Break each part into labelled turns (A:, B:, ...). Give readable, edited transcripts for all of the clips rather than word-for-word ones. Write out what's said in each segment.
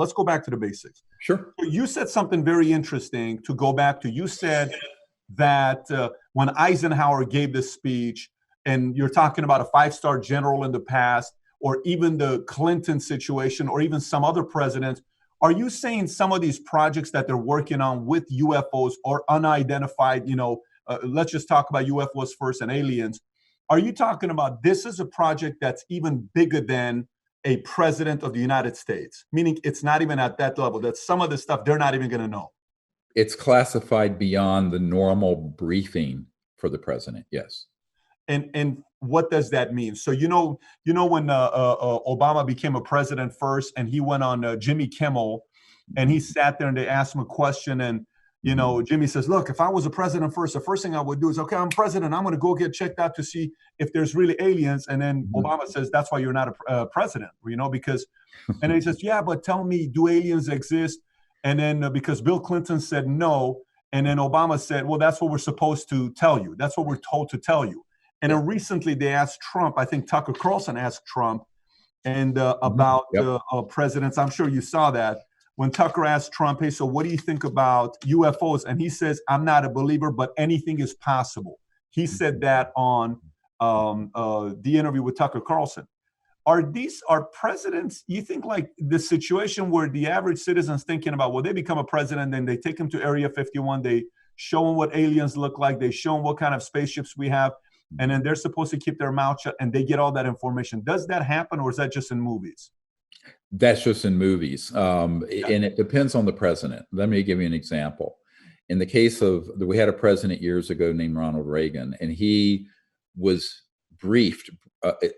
A: Let's go back to the basics.
B: Sure.
A: So you said something very interesting to go back to. You said that when Eisenhower gave this speech, and you're talking about a 5-star general in the past, or even the Clinton situation, or even some other presidents, are you saying some of these projects that they're working on with UFOs or unidentified, let's just talk about UFOs first and aliens. Are you talking about this is a project that's even bigger than a president of the United States? Meaning it's not even at that level, that some of the stuff they're not even going to know.
B: It's classified beyond the normal briefing for the president, yes.
A: And what does that mean? So when Obama became a president first, and he went on Jimmy Kimmel, and he sat there and they asked him a question, and Jimmy says, "Look, if I was a president first, the first thing I would do is, okay, I'm president. I'm going to go get checked out to see if there's really aliens." And then Obama says, "That's why you're not a president, because." And then he says, "Yeah, but tell me, do aliens exist?" And then because Bill Clinton said no, and then Obama said, "Well, that's what we're supposed to tell you. That's what we're told to tell you." And then recently they asked Trump, I think Tucker Carlson asked Trump, and about presidents. I'm sure you saw that when Tucker asked Trump, "Hey, so what do you think about UFOs?" And he says, "I'm not a believer, but anything is possible." He said that on the interview with Tucker Carlson. Are presidents, you think, like the situation where the average citizen's thinking about, well, they become a president, then they take him to Area 51, they show them what aliens look like, they show them what kind of spaceships we have, and then they're supposed to keep their mouth shut and they get all that information. Does that happen, or is that just in movies?
B: That's just in movies. And it depends on the president. Let me give you an example. In the case of, we had a president years ago named Ronald Reagan, and he was briefed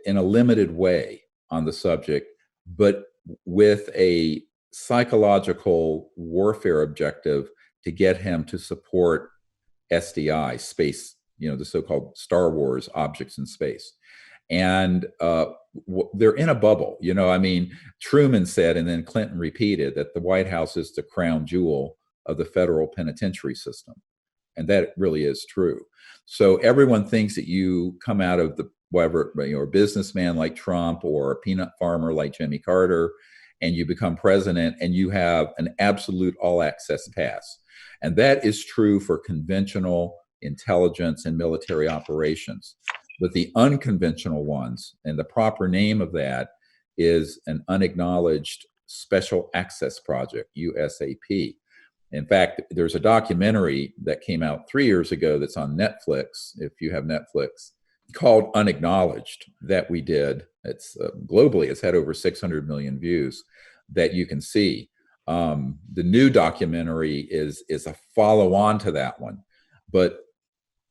B: in a limited way on the subject, but with a psychological warfare objective to get him to support SDI, space, the so-called Star Wars objects in space. And they're in a bubble. Truman said, and then Clinton repeated, that the White House is the crown jewel of the federal penitentiary system. And that really is true. So everyone thinks that you come out of the, whatever, a businessman like Trump or a peanut farmer like Jimmy Carter, and you become president and you have an absolute all access pass. And that is true for conventional intelligence and military operations. But the unconventional ones, and the proper name of that is an unacknowledged special access project, USAP. In fact, there's a documentary that came out 3 years ago that's on Netflix, if you have Netflix, called Unacknowledged, that we did. It's globally, it's had over 600 million views that you can see. The new documentary is a follow-on to that one. But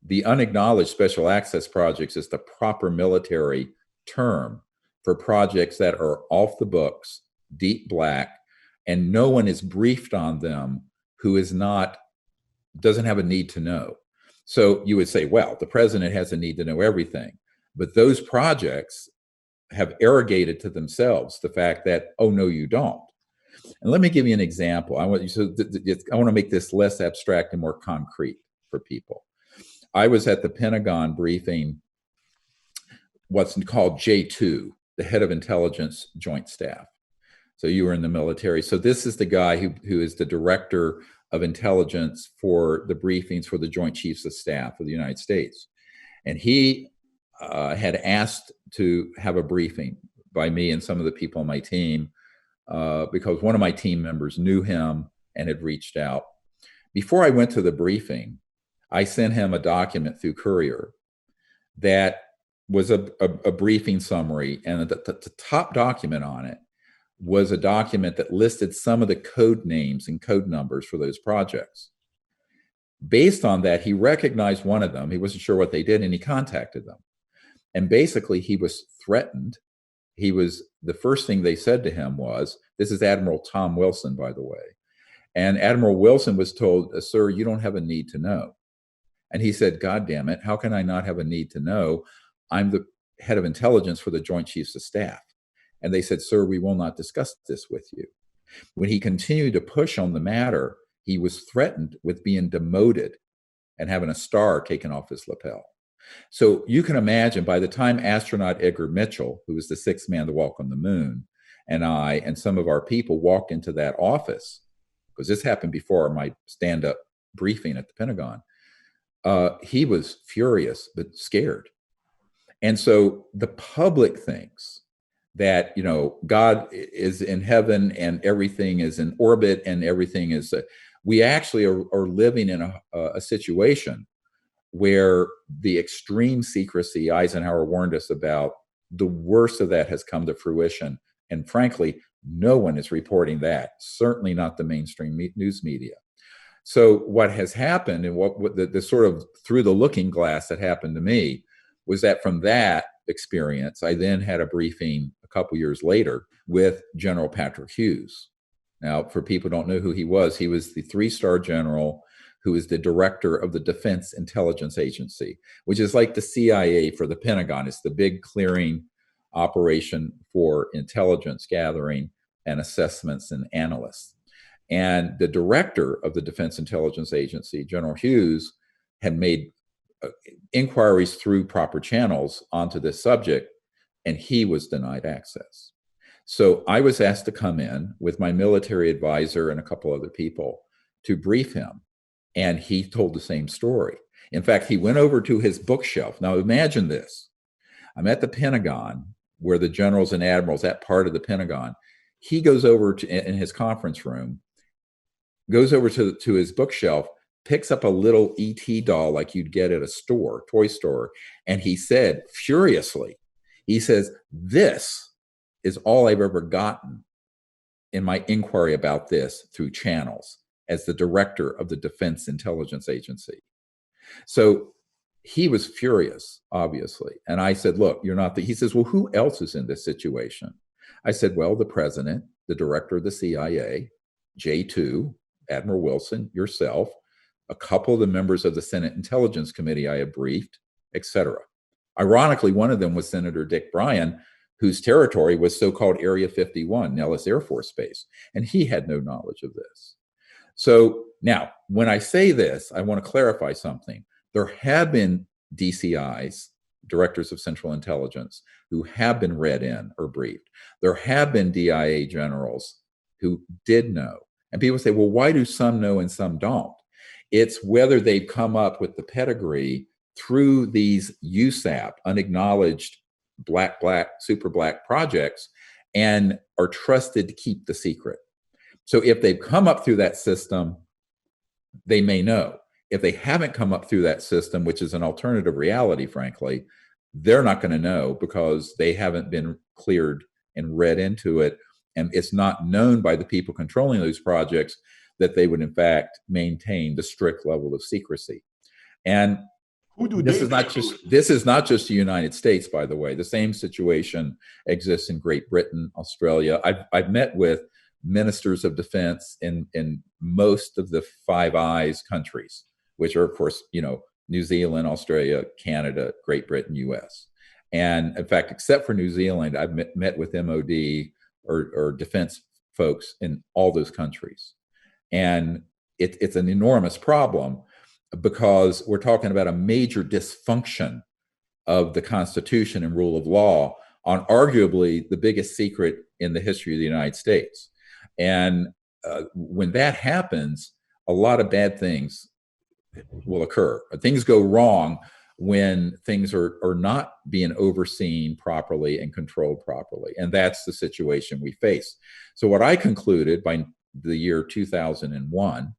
B: the unacknowledged special access projects is the proper military term for projects that are off the books, deep black, and no one is briefed on them who doesn't have a need to know. So you would say, well, the president has a need to know everything. But those projects have arrogated to themselves the fact that, oh, no, you don't. And let me give you an example. I want to make this less abstract and more concrete for people. I was at the Pentagon briefing what's called J2, the head of intelligence joint staff. So you were in the military. So this is the guy who is the director of intelligence for the briefings for the Joint Chiefs of Staff of the United States. And he had asked to have a briefing by me and some of the people on my team because one of my team members knew him and had reached out. Before I went to the briefing, I sent him a document through courier that was a briefing summary, and the top document on it was a document that listed some of the code names and code numbers for those projects. Based on that, he recognized one of them. He wasn't sure what they did, and he contacted them. And basically, he was threatened. The first thing they said to him was, this is Admiral Tom Wilson, by the way. And Admiral Wilson was told, sir, you don't have a need to know. And he said, God damn it, how can I not have a need to know? I'm the head of intelligence for the Joint Chiefs of Staff. And they said, sir, we will not discuss this with you. When he continued to push on the matter, he was threatened with being demoted and having a star taken off his lapel. So you can imagine, by the time astronaut Edgar Mitchell, who was the sixth man to walk on the moon, and I and some of our people walked into that office, because this happened before my stand-up briefing at the Pentagon. He was furious but scared. And so the public thinks that, you know, God is in heaven and everything is in orbit and everything is, we actually are living in a situation where the extreme secrecy Eisenhower warned us about, the worst of that has come to fruition. And frankly, no one is reporting that, certainly not the mainstream news media. So what has happened, and what the sort of through the looking glass that happened to me, was that from that experience, I then had a briefing a couple years later with General Patrick Hughes. Now, for people who don't know who he was the 3-star general who is the director of the Defense Intelligence Agency, which is like the CIA for the Pentagon. It's the big clearing operation for intelligence gathering and assessments and analysts. And the director of the Defense Intelligence Agency, General Hughes, had made inquiries through proper channels onto this subject, and he was denied access. So I was asked to come in with my military advisor and a couple other people to brief him, and he told the same story. In fact, he went over to his bookshelf. Now imagine this. I'm at the Pentagon, where the generals and admirals, that part of the Pentagon, he goes over to, in his conference room, goes over to his bookshelf, picks up a little ET doll like you'd get at a store, toy store, and he said furiously, he says, "This is all I've ever gotten in my inquiry about this through channels as the director of the Defense Intelligence Agency." So he was furious, obviously. And I said, "Look, you're not the," he says, "Well, who else is in this situation?" I said, "Well, the president, the director of the CIA, J2, Admiral Wilson, yourself, a couple of the members of the Senate Intelligence Committee I have briefed, etc." Ironically, one of them was Senator Dick Bryan, whose territory was so-called Area 51, Nellis Air Force Base, and he had no knowledge of this. So now, when I say this, I want to clarify something. There have been DCIs, Directors of Central Intelligence, who have been read in or briefed. There have been DIA generals who did know. And people say, well, why do some know and some don't? It's whether they've come up with the pedigree through these USAP, unacknowledged black, super black projects, and are trusted to keep the secret. So if they've come up through that system, they may know. If they haven't come up through that system, which is an alternative reality, frankly, they're not going to know because they haven't been cleared and read into it. And it's not known by the people controlling those projects that they would, in fact, maintain the strict level of secrecy. And this is not just the United States, by the way. The same situation exists in Great Britain, Australia. I've met with ministers of defense in most of the Five Eyes countries, which are, of course, you know, New Zealand, Australia, Canada, Great Britain, US. And in fact, except for New Zealand, I've met with MOD or defense folks in all those countries. And it's an enormous problem because we're talking about a major dysfunction of the Constitution and rule of law on arguably the biggest secret in the history of the United States. And when that happens, a lot of bad things will occur. Things go wrong when things are not being overseen properly and controlled properly. And that's the situation we face. So what I concluded by the year 2001,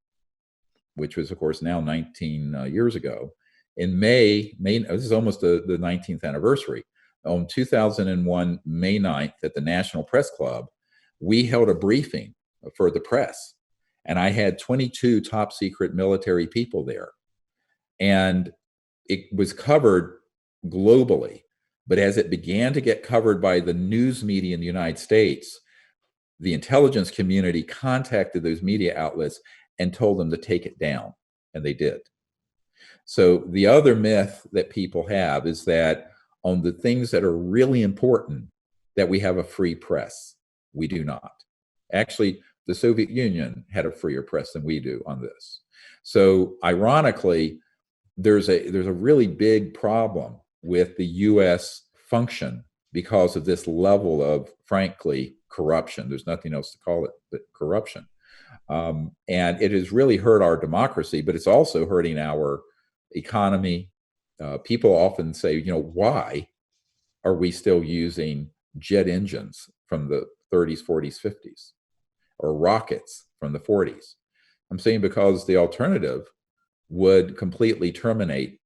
B: which was, of course, now 19 years ago, in May, this is almost the 19th anniversary, on 2001, May 9th, at the National Press Club, we held a briefing for the press. And I had 22 top secret military people there. And it was covered globally. But as it began to get covered by the news media in the United States, the intelligence community contacted those media outlets and told them to take it down. And they did. So the other myth that people have is that on the things that are really important, that we have a free press. We do not. Actually, the Soviet Union had a freer press than we do on this. So ironically, there's a really big problem with the US function because of this level of, frankly, corruption. There's nothing else to call it but corruption. And it has really hurt our democracy, but it's also hurting our economy. People often say, why are we still using jet engines from the 30s, 40s, 50s, or rockets from the 40s? I'm saying because the alternative would completely terminate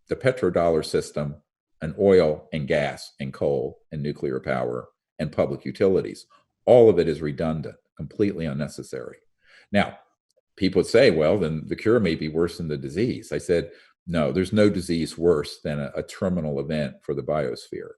B: the petrodollar system and oil and gas and coal and nuclear power and public utilities. All of it is redundant, completely unnecessary. Now, people would say, well, then the cure may be worse than the disease. I said, no, there's no disease worse than a terminal event for the biosphere.